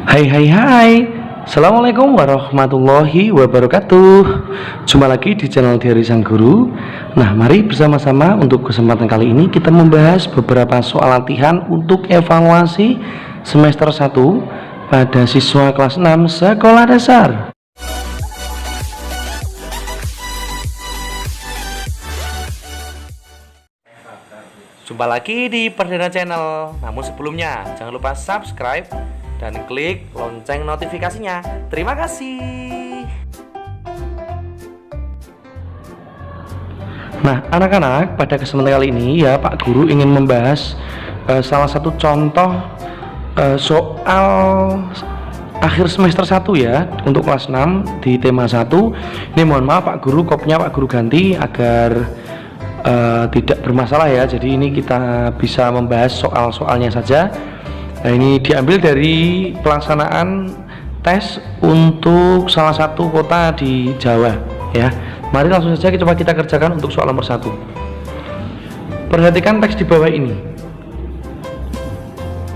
Hai hai hai. Assalamualaikum warahmatullahi wabarakatuh. Jumpa lagi di channel Diari Sang Guru. Nah, mari bersama-sama untuk kesempatan kali ini kita membahas beberapa soal latihan untuk evaluasi semester 1 pada siswa kelas 6 sekolah dasar. Jumpa lagi di Perdana Channel. Namun sebelumnya jangan lupa subscribe dan klik lonceng notifikasinya. Terima kasih. Nah, anak-anak, pada kesempatan kali ini ya Pak Guru ingin membahas salah satu contoh soal akhir semester 1 ya untuk kelas 6 di tema 1. Ini mohon maaf Pak Guru, kopnya Pak Guru ganti agar tidak bermasalah ya. Jadi ini kita bisa membahas soal-soalnya saja. Nah, ini diambil dari pelaksanaan tes untuk salah satu kota di Jawa ya. Mari langsung saja coba kita kerjakan untuk soal nomor 1. Perhatikan teks di bawah ini.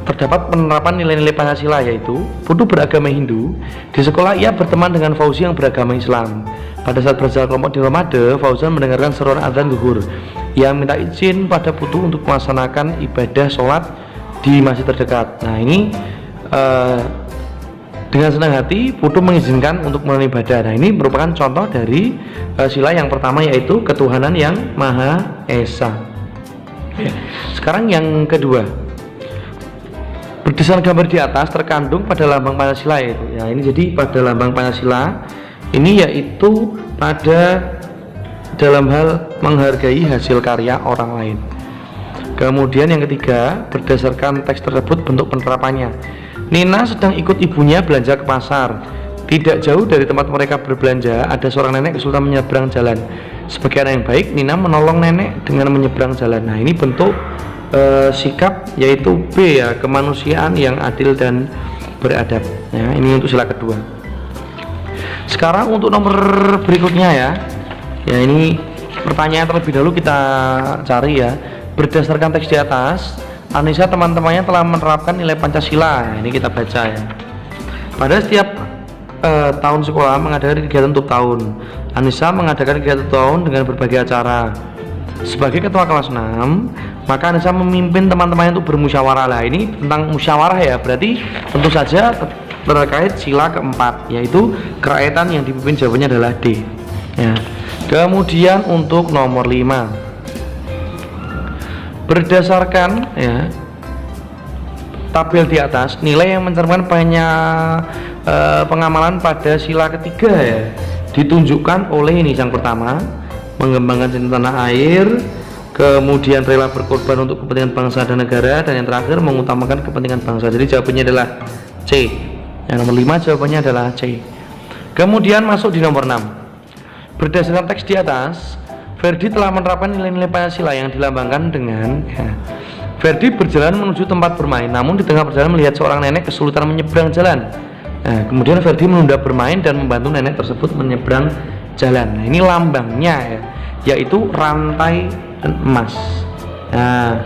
Terdapat penerapan nilai-nilai Pancasila, yaitu Putu beragama Hindu. Di sekolah ia berteman dengan Fauzi yang beragama Islam. Pada saat berjalan kelompok di Ramadan, Fauzan mendengarkan seruan adzan zuhur. Ia minta izin pada Putu untuk melaksanakan ibadah sholat di masjid terdekat. Nah, ini dengan senang hati Putu mengizinkan untuk melakukan ibadah. Nah, ini merupakan contoh dari sila yang pertama, yaitu ketuhanan yang Maha Esa. Sekarang yang kedua. Berdasarkan gambar di atas terkandung pada lambang Pancasila itu. Ya, ini jadi pada lambang Pancasila ini yaitu pada dalam hal menghargai hasil karya orang lain. Kemudian yang ketiga, berdasarkan teks tersebut bentuk penerapannya. Nina sedang ikut ibunya belanja ke pasar. Tidak jauh dari tempat mereka berbelanja, ada seorang nenek kesulitan menyeberang jalan. Sebagai anak yang baik, Nina menolong nenek dengan menyeberang jalan. Nah, ini bentuk sikap, yaitu B ya, kemanusiaan yang adil dan beradab ya. Ini untuk sila kedua. Sekarang untuk nomor berikutnya ya. Ya, ini pertanyaan terlebih dahulu kita cari ya. Berdasarkan teks di atas, Anissa teman-temannya telah menerapkan nilai Pancasila. Nah, ini kita baca ya. Pada setiap tahun sekolah mengadakan kegiatan untuk tahun. Anissa mengadakan kegiatan tahun dengan berbagai acara. Sebagai ketua kelas 6, maka Anissa memimpin teman-temannya untuk bermusyawarah. Lah, ini tentang musyawarah ya, berarti tentu saja terkait sila keempat, yaitu kerakyatan. Yang dipimpin jawabannya adalah D ya. Kemudian untuk nomor 5, berdasarkan ya tabel di atas, nilai yang mencerminkan pengamalan pada sila ketiga ya ditunjukkan oleh ini. Yang pertama, mengembangkan cinta tanah air, kemudian rela berkorban untuk kepentingan bangsa dan negara, dan yang terakhir mengutamakan kepentingan bangsa. Jadi jawabannya adalah C. Yang nomor 5 jawabannya adalah C. Kemudian masuk di nomor 6. Berdasarkan teks di atas, Ferdi telah menerapkan nilai-nilai Pancasila yang dilambangkan dengan ya. Ferdi berjalan menuju tempat bermain, namun di tengah perjalanan melihat seorang nenek kesulitan menyeberang jalan. Nah, kemudian Ferdi menunda bermain dan membantu nenek tersebut menyeberang jalan. Nah, ini lambangnya ya, yaitu rantai emas. Nah,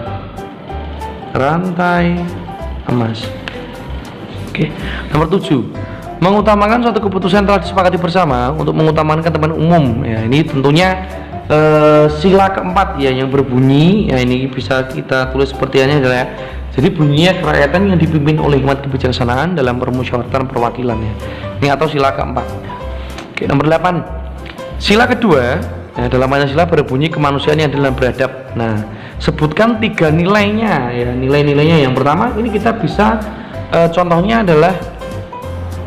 rantai emas. Oke, nomor 7, mengutamakan suatu keputusan telah disepakati bersama untuk mengutamakan kepentingan umum. Ya, ini tentunya sila keempat ya yang berbunyi ya, ini bisa kita tulis seperti ini adalah ya. Jadi bunyinya kerakyatan yang dipimpin oleh hikmat kebijaksanaan dalam permusyawaratan perwakilan ya. Ini atau sila keempat. Oke, nomor 8. Sila kedua ya, dalam Pancasila berbunyi kemanusiaan yang adil dan beradab. Nah, sebutkan 3 nilainya ya, nilai-nilainya. Yang pertama, ini kita bisa contohnya adalah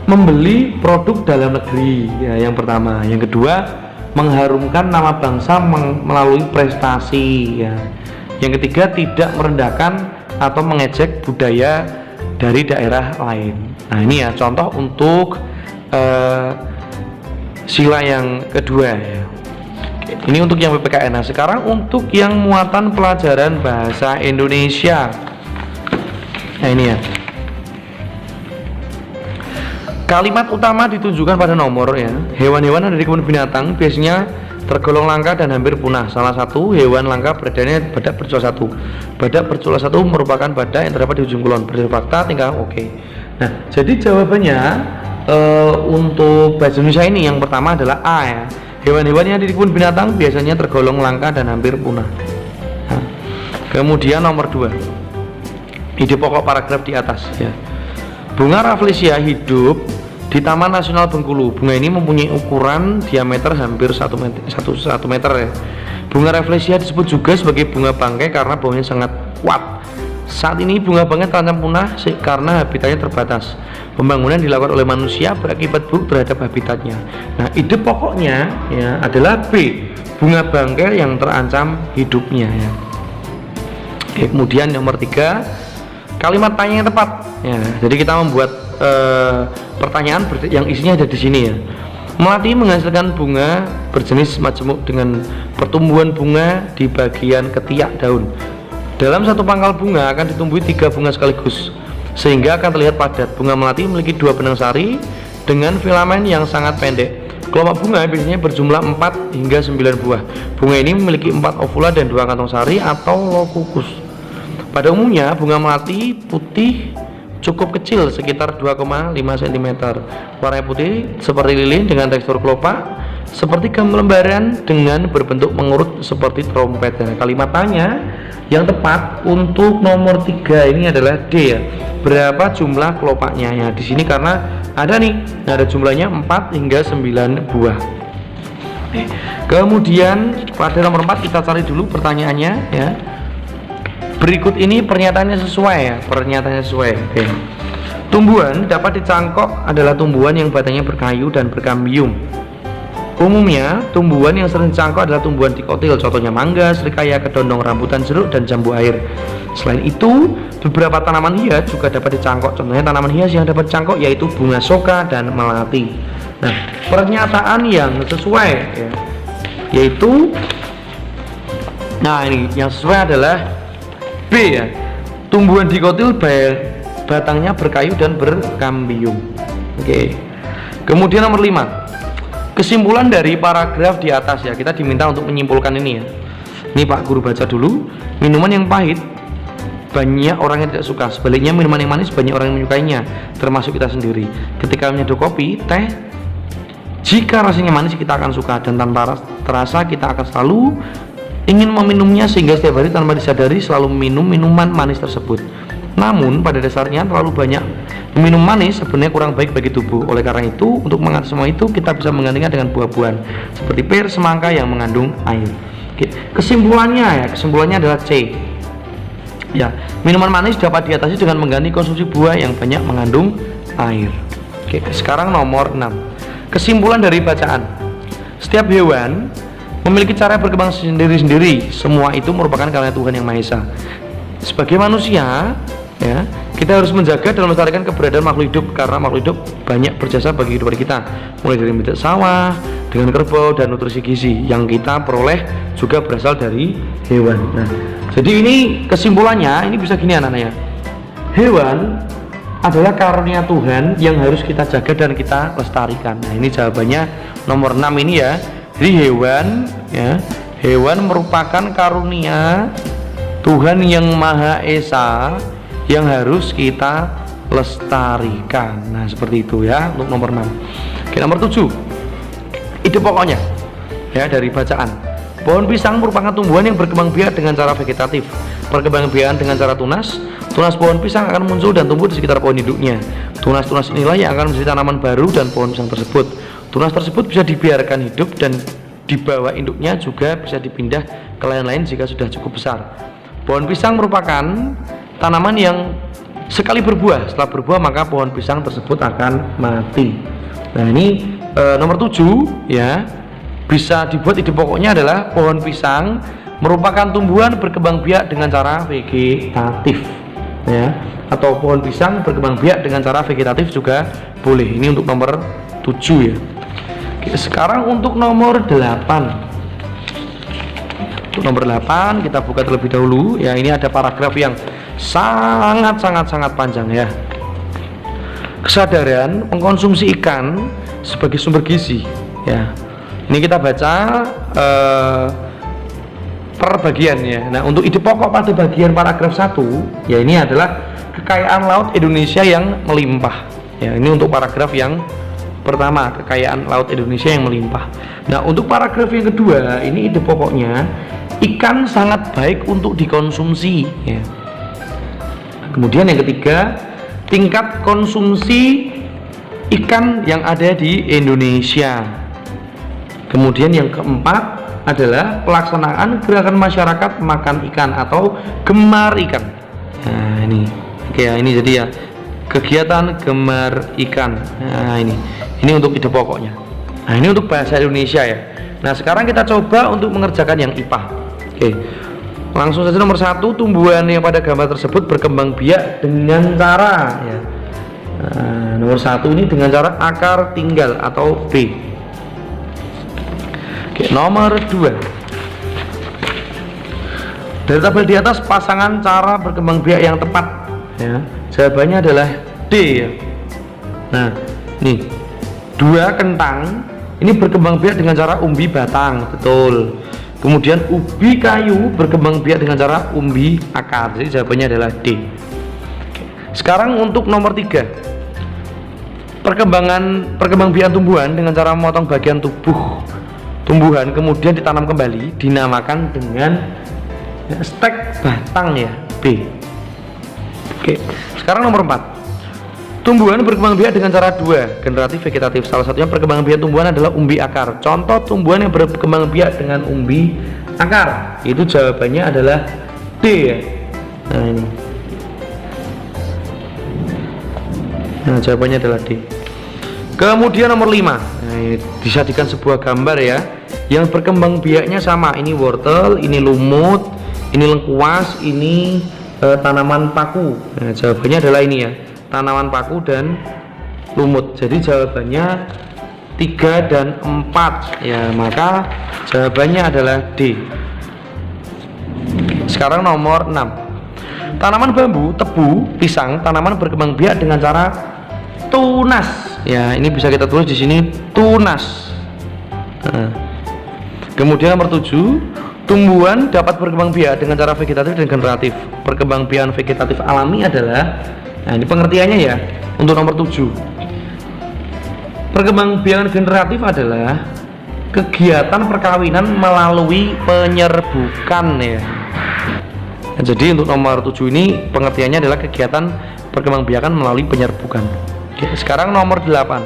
membeli produk dalam negeri ya, yang pertama. Yang kedua, mengharumkan nama bangsa melalui prestasi ya. Yang ketiga, tidak merendahkan atau mengejek budaya dari daerah lain. Nah, ini ya contoh untuk sila yang kedua ya. Ini untuk yang PPKN. Nah, sekarang untuk yang muatan pelajaran bahasa Indonesia. Nah, ini ya. Kalimat utama ditunjukkan pada nomor ya. Hewan-hewan ada di kebun binatang biasanya tergolong langka dan hampir punah. Salah satu hewan langka beradanya badak bercula satu. Badak bercula satu merupakan badak yang terdapat di ujung kulon. Berdasarkan fakta tingkah oke. Nah, jadi jawabannya untuk bahasa Indonesia ini yang pertama adalah A ya. Hewan-hewan yang di kebun binatang biasanya tergolong langka dan hampir punah. Nah, kemudian nomor 2, ide pokok paragraf di atas ya. Bunga Rafflesia hidup di Taman Nasional Bengkulu. Bunga ini mempunyai ukuran diameter hampir 1 meter ya. Bunga Rafflesia disebut juga sebagai bunga bangkai karena baunya sangat kuat. Saat ini bunga bangkai terancam punah karena habitatnya terbatas. Pembangunan dilakukan oleh manusia berakibat buruk terhadap habitatnya. Nah, ide pokoknya ya adalah B, bunga bangkai yang terancam hidupnya ya. Oke, kemudian nomor 3, kalimat tanya yang tepat ya. Jadi kita membuat pertanyaan yang isinya ada di sini ya. Melati menghasilkan bunga berjenis majemuk dengan pertumbuhan bunga di bagian ketiak daun. Dalam satu pangkal bunga akan ditumbuhi 3 bunga sekaligus, sehingga akan terlihat padat. Bunga melati memiliki 2 benang sari dengan filamen yang sangat pendek. Kelompok bunga biasanya berjumlah 4 hingga 9 buah. Bunga ini memiliki 4 ovula dan 2 kantong sari atau lokukus. Pada umumnya bunga melati putih cukup kecil sekitar 2,5 cm. Warna putih seperti lilin dengan tekstur kelopak, seperti lembaran dengan berbentuk mengurut seperti trompet. Dan kalimat tanya yang tepat untuk nomor 3 ini adalah D ya. Berapa jumlah kelopaknya ya? Di sini karena ada nih, ada jumlahnya 4 hingga 9 buah. Kemudian pada nomor 4 kita cari dulu pertanyaannya ya. Berikut ini pernyataannya sesuai ya, pernyataannya sesuai. Oke. Tumbuhan dapat dicangkok adalah tumbuhan yang batangnya berkayu dan berkambium. Umumnya, tumbuhan yang sering dicangkok adalah tumbuhan dikotil, contohnya mangga, serikaya, kedondong, rambutan jeruk, dan jambu air. Selain itu, beberapa tanaman hias juga dapat dicangkok, contohnya tanaman hias yang dapat dicangkok yaitu bunga soka dan melati. Nah, pernyataan yang sesuai ya, yaitu, nah ini yang sesuai adalah B ya, tumbuhan dikotil batangnya berkayu dan berkambium. Oke. Kemudian nomor 5, kesimpulan dari paragraf di atas ya, kita diminta untuk menyimpulkan ini ya. Ini Pak Guru baca dulu. Minuman yang pahit banyak orang yang tidak suka, sebaliknya minuman yang manis banyak orang yang menyukainya, termasuk kita sendiri. Ketika menyeduh kopi, teh, jika rasanya manis kita akan suka, dan tanpa terasa kita akan selalu ingin meminumnya, sehingga setiap hari tanpa disadari selalu minum minuman manis tersebut. Namun pada dasarnya terlalu banyak minum manis sebenarnya kurang baik bagi tubuh. Oleh karena itu, untuk mengatasi semua itu kita bisa menggantinya dengan buah-buahan seperti pir, semangka yang mengandung air. Oke. Kesimpulannya ya, kesimpulannya adalah C. Ya, minuman manis dapat diatasi dengan mengganti konsumsi buah yang banyak mengandung air. Oke, sekarang nomor 6. Kesimpulan dari bacaan. Setiap hewan memiliki cara berkembang sendiri-sendiri. Semua itu merupakan karya Tuhan Yang Maha Esa. Sebagai manusia, ya, kita harus menjaga dan melestarikan keberadaan makhluk hidup karena makhluk hidup banyak berjasa bagi kehidupan kita, mulai dari mencari sawah dengan kerbau dan nutrisi gizi yang kita peroleh juga berasal dari hewan. Nah, jadi ini kesimpulannya, ini bisa gini anak-anak ya. Hewan adalah karunia Tuhan yang harus kita jaga dan kita lestarikan. Nah, ini jawabannya nomor 6 ini ya. Jadi hewan ya, hewan merupakan karunia Tuhan Yang Maha Esa yang harus kita lestarikan. Nah, seperti itu ya untuk nomor 6. Oke, nomor 7. Ide pokoknya ya dari bacaan. Pohon pisang merupakan tumbuhan yang berkembang biak dengan cara vegetatif. Perkembangan biakan dengan cara tunas. Tunas pohon pisang akan muncul dan tumbuh di sekitar pohon induknya. Tunas-tunas inilah yang akan menjadi tanaman baru dan pohon pisang tersebut. Tunas tersebut bisa dibiarkan hidup dan di bawah induknya juga bisa dipindah ke lain-lain jika sudah cukup besar. Pohon pisang merupakan tanaman yang sekali berbuah. Setelah berbuah maka pohon pisang tersebut akan mati. Nah, ini nomor 7 ya. Bisa dibuat ide pokoknya adalah pohon pisang merupakan tumbuhan berkembang biak dengan cara vegetatif ya. Atau pohon pisang berkembang biak dengan cara vegetatif juga boleh. Ini untuk nomor 7 ya. Oke, sekarang untuk nomor 8. Untuk nomor 8 kita buka terlebih dahulu ya. Ini ada paragraf yang sangat panjang ya. Kesadaran mengkonsumsi ikan sebagai sumber gizi ya. Ini kita baca per bagian ya. Nah, untuk ide pokok pada bagian paragraf 1 ya ini adalah kekayaan laut Indonesia yang melimpah. Ya, ini untuk paragraf yang pertama, kekayaan laut Indonesia yang melimpah. Nah, untuk paragraf yang kedua, ini ide pokoknya ikan sangat baik untuk dikonsumsi ya. Kemudian yang ketiga, tingkat konsumsi ikan yang ada di Indonesia. Kemudian yang keempat adalah pelaksanaan gerakan masyarakat makan ikan atau gemar ikan. Nah, ini oke ya, ini jadi ya kegiatan gemar ikan. Nah, ini untuk ide pokoknya. Nah, ini untuk bahasa Indonesia ya. Nah, sekarang kita coba untuk mengerjakan yang IPA. Oke, langsung saja nomor 1, tumbuhan yang pada gambar tersebut berkembang biak dengan cara ya. Nah, nomor 1 ini dengan cara akar tinggal atau B. Oke, nomor 2, dari tabel di atas pasangan cara berkembang biak yang tepat ya. Jawabannya adalah D ya. Nah, nih 2 kentang ini berkembang biak dengan cara umbi batang, betul. Kemudian ubi kayu berkembang biak dengan cara umbi akar. Jadi jawabannya adalah D. Sekarang untuk nomor 3, perkembang biakan tumbuhan dengan cara memotong bagian tubuh tumbuhan kemudian ditanam kembali dinamakan dengan stek batang ya, B. Oke, sekarang nomor 4, tumbuhan berkembang biak dengan cara 2, generatif vegetatif. Salah satunya perkembangan biak tumbuhan adalah umbi akar. Contoh tumbuhan yang berkembang biak dengan umbi akar, itu jawabannya adalah D ya. Nah, ini. Nah, jawabannya adalah D. Kemudian nomor 5, nah, disajikan sebuah gambar ya, yang berkembang biaknya sama. Ini wortel, ini lumut, ini lengkuas, ini tanaman paku. Nah, jawabannya adalah ini ya, tanaman paku dan lumut. Jadi jawabannya 3 dan 4 ya, maka jawabannya adalah D. Sekarang nomor 6, tanaman bambu, tebu, pisang, tanaman berkembang biak dengan cara tunas. Ya, ini bisa kita tulis di sini tunas. Nah, kemudian nomor 7, tumbuhan dapat berkembang biak dengan cara vegetatif dan generatif. Perkembang biakan vegetatif alami adalah, nah ini pengertiannya ya untuk nomor 7. Perkembang biakan generatif adalah kegiatan perkawinan melalui penyerbukan ya. Nah, jadi untuk nomor 7 ini pengertiannya adalah kegiatan perkembang biakan melalui penyerbukan. Oke, sekarang nomor 8,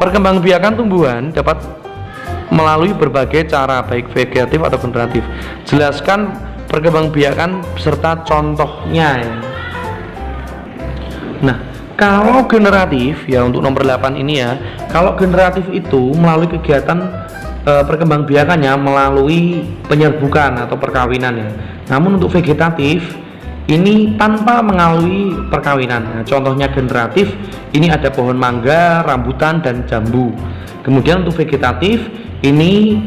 perkembang biakan tumbuhan dapat melalui berbagai cara baik vegetatif atau generatif. Jelaskan perkembang biakan beserta contohnya ya. Nah, kalau generatif ya untuk nomor 8 ini ya, kalau generatif itu melalui kegiatan perkembang biakannya melalui penyerbukan atau perkawinan ya. Namun untuk vegetatif ini tanpa melalui perkawinan. Nah, contohnya generatif ini ada pohon mangga, rambutan dan jambu. Kemudian untuk vegetatif ini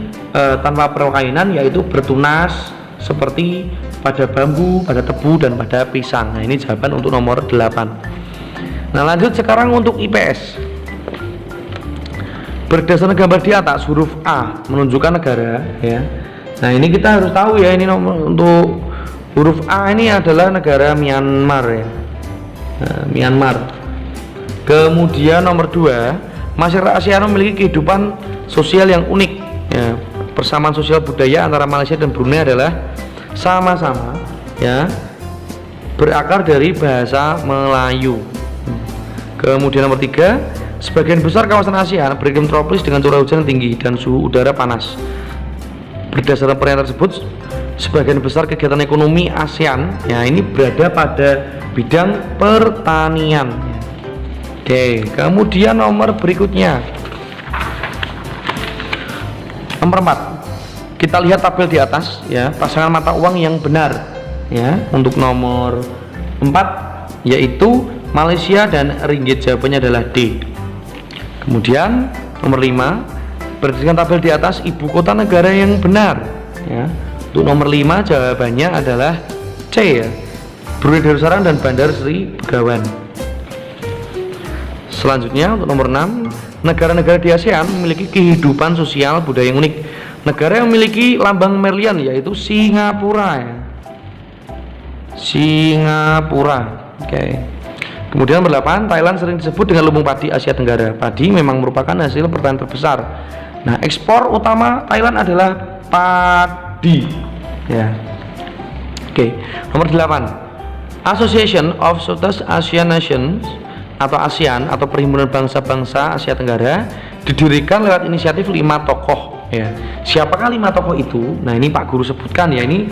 tanpa perkawinan yaitu bertunas seperti pada bambu, pada tebu dan pada pisang. Nah, ini jawaban untuk nomor 8. Nah, lanjut sekarang untuk IPS. Berdasarkan gambar di atas, huruf A menunjukkan negara ya. Nah, ini kita harus tahu ya, ini nomor untuk huruf A ini adalah negara Myanmar ya. Nah, Myanmar. Kemudian nomor 2, masyarakat ASEAN memiliki kehidupan sosial yang unik ya. Persamaan sosial budaya antara Malaysia dan Brunei adalah sama-sama ya berakar dari bahasa Melayu. Kemudian nomor 3, sebagian besar kawasan ASEAN beriklim tropis dengan curah hujan tinggi dan suhu udara panas. Berdasarkan pernyataan tersebut, sebagian besar kegiatan ekonomi ASEAN ya ini berada pada bidang pertanian. Oke, kemudian nomor berikutnya, nomor 4, kita lihat tabel di atas ya, pasangan mata uang yang benar ya. Untuk nomor 4 yaitu Malaysia dan ringgit, jawabannya adalah D. Kemudian nomor 5, berdasarkan tabel di atas ibu kota negara yang benar ya. Untuk nomor 5 jawabannya adalah C ya, Brunei Darussalam dan Bandar Sri Begawan. Selanjutnya untuk nomor 6, negara-negara di ASEAN memiliki kehidupan sosial budaya yang unik. Negara yang memiliki lambang Merlian yaitu Singapura ya. Singapura. Oke. Kemudian nomor 8, Thailand sering disebut dengan lumbung padi Asia Tenggara. Padi memang merupakan hasil pertanian terbesar. Nah, ekspor utama Thailand adalah padi ya. Oke. Nomor 8, Association of Southeast Asian Nations atau ASEAN atau Perhimpunan Bangsa-Bangsa Asia Tenggara didirikan lewat inisiatif 5 tokoh ya. Siapakah 5 tokoh itu? Nah, ini Pak Guru sebutkan ya. Ini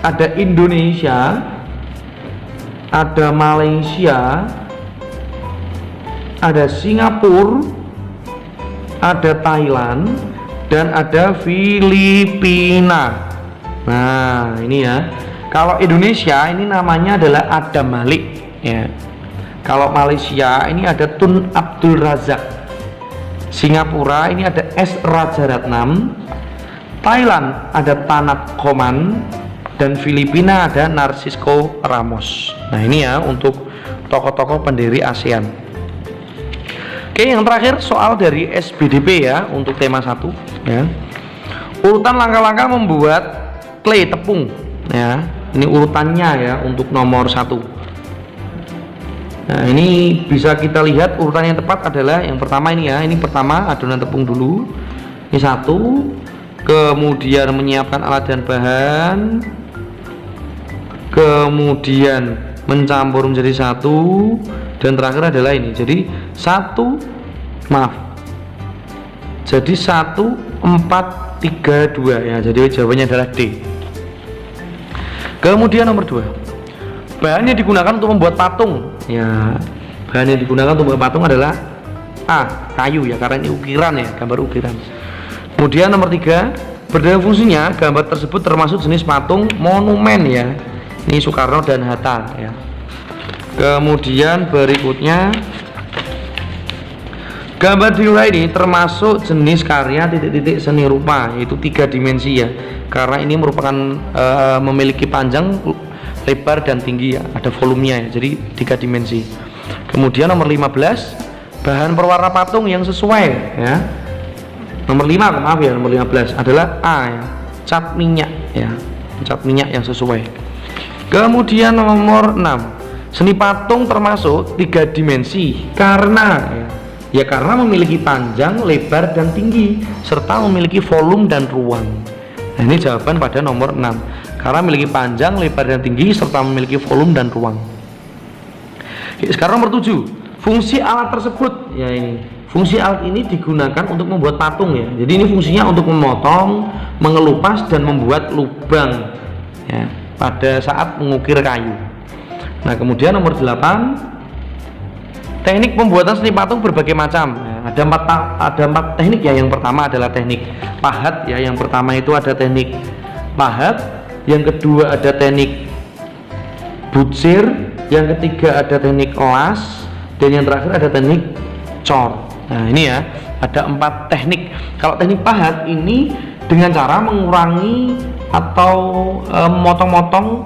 ada Indonesia, ada Malaysia, ada Singapura, ada Thailand, dan ada Filipina. Nah, ini ya. Kalau Indonesia ini namanya adalah Adam Malik ya. Kalau Malaysia ini ada Tun Abdul Razak. Singapura ini ada S Rajaratnam. Thailand ada Tanat Koman, dan Filipina ada Narcisco Ramos. Nah, ini ya untuk tokoh-tokoh pendiri ASEAN. Oke, yang terakhir soal dari SBDP ya untuk tema 1 ya. Urutan langkah-langkah membuat clay tepung ya. Ini urutannya ya untuk nomor 1. Nah, ini bisa kita lihat urutan yang tepat adalah yang pertama ini ya. Ini pertama adonan tepung dulu. Ini 1. Kemudian menyiapkan alat dan bahan. Kemudian mencampur menjadi 1. Dan terakhir adalah ini. Jadi 1 4 3 2 ya. Jadi jawabannya adalah D. Kemudian nomor 2, bahan yang digunakan untuk membuat patung ya. Bahan yang digunakan untuk membuat patung adalah A, kayu ya, karena ini ukiran ya, gambar ukiran. Kemudian nomor 3, berdasarkan fungsinya gambar tersebut termasuk jenis patung monumen ya. Ini Soekarno dan Hatta ya. Kemudian berikutnya, gambar di luar ini termasuk jenis karya titik-titik seni rupa, yaitu 3 dimensi ya, karena ini merupakan memiliki panjang, lebar, dan tinggi ya, ada volumenya ya, jadi 3 dimensi. Kemudian nomor 15, bahan perwarna patung yang sesuai ya. Nomor 5, maaf ya, nomor 15 adalah A ya, cat minyak ya, cat minyak yang sesuai. Kemudian nomor 6, seni patung termasuk 3 dimensi karena karena memiliki panjang, lebar, dan tinggi serta memiliki volume dan ruang. Nah, ini jawaban pada nomor 6, karena memiliki panjang, lebar, dan tinggi serta memiliki volume dan ruang. Oke, sekarang nomor 7, fungsi alat tersebut ya. Ini fungsi alat ini digunakan untuk membuat patung ya. Jadi ini fungsinya untuk memotong, mengelupas, dan membuat lubang ya pada saat mengukir kayu. Nah, kemudian nomor 8, teknik pembuatan seni patung berbagai macam ya, ada empat teknik ya. Yang pertama adalah teknik pahat ya. Yang pertama itu ada teknik pahat, yang kedua ada teknik butsir, yang ketiga ada teknik las, dan yang terakhir ada teknik cor. Nah, ini ya, ada 4 teknik. Kalau teknik pahat ini dengan cara mengurangi atau memotong-motong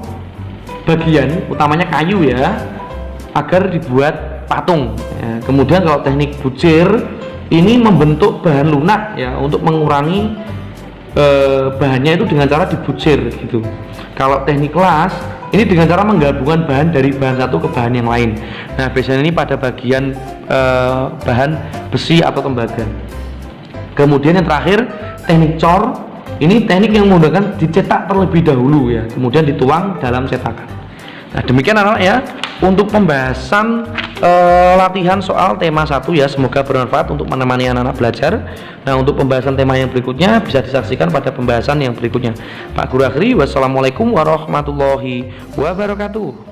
bagian utamanya kayu ya, agar dibuat patung ya. Kemudian kalau teknik butsir ini membentuk bahan lunak ya, untuk mengurangi bahannya itu dengan cara dibutsir gitu. Kalau teknik las ini dengan cara menggabungkan bahan dari bahan satu ke bahan yang lain. Nah, biasanya ini pada bagian bahan besi atau tembaga. Kemudian yang terakhir teknik cor, ini teknik yang menggunakan dicetak terlebih dahulu ya, kemudian dituang dalam cetakan. Nah, demikian anak ya untuk pembahasan latihan soal tema 1 ya. Semoga bermanfaat untuk menemani anak-anak belajar. Nah, untuk pembahasan tema yang berikutnya bisa disaksikan pada pembahasan yang berikutnya. Pak Guru akhiri, wassalamualaikum warahmatullahi wabarakatuh.